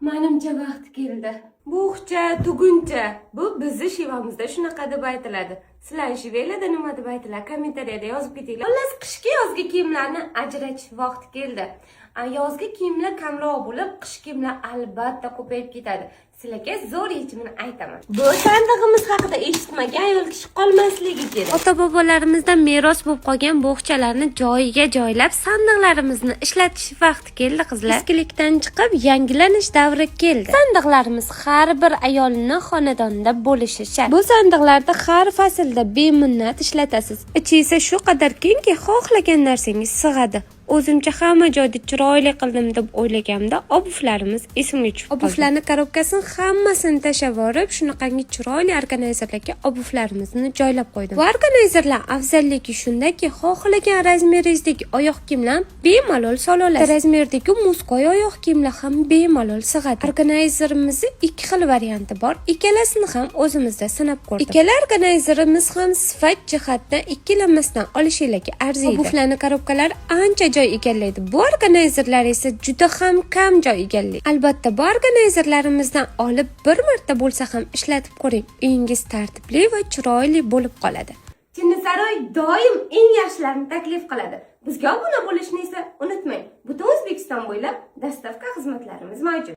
Menimcha vaqti keldi. Buxcha, tuguncha. Bu bizni shivamizda shunaqa deb aytiladi. Sizlar shivelada nima deb aytiladi? Kommentariyada yozib ketinglar. Xullas, qishki yozgi kiyimlarni ajratish vaqti keldi. Yozgi kiyimlar kamroq bo'lib, qish kiyimlar albatta ko'payib ketadi. Sizlarga zo'r yechimini aytaman. Bu sandig'imiz haqida eshitmagan ayol kishi qolmasligi kerak. Ota-bobolarimizdan meros bo'lib qolgan bo'xchalarni joyiga joylab, sandiqlarimizni ishlatish vaqti keldi, qizlar. Eskilikdan chiqib, yangilanish davri keldi. Sandiqlarimiz har bir ayolning xonadonida bo'lishi shart. Bu sandiqlarda har faslda beminnat ishlatasiz. Ichi esa shu qadar kengki, xohlagan narsangiz sig'adi. O'zimcha hamma joyda chiroyli qildim deb o'ylaganimda obuvlarimiz esimga tushib qoldi. Obuvlarni korobkasini hammasini tashlab yuborib, shunaqangi chiroyli organayzerlarga obuvlarimizni joylab qo'ydim. Bu organayzerlar afzalligi shundaki, xohlagan razmeringizdagi oyoq kiyimlar bemalol sola olasiz. Razmerdagi muzqo'y oyoq kiyimlar ham bemalol sig'adi. Organayzerimizni ikki xil varianti bor. Ikkalasini ham o'zimizda sinab ko'rdim. Ikkala organayzerimiz ham sifat jihatdan ikkilanmasdan olishinglarga arziydi. Obuvlarning korobkalari ancha joy egallaydi. Bu organayzerlar esa juda ham kam joy egallaydi. Albatta, bu organayzerlarimizdan olib bir marta bo'lsa ham ishlatib ko'ring. Uyingiz tartibli va chiroyli bo'lib qoladi. Chinnisaroy doim eng yaxshilarini taklif qiladi. Bizga obuna bo'lishni esa unutmang. Butun O'zbekiston bo'ylab dastavka xizmatlarimiz mavjud.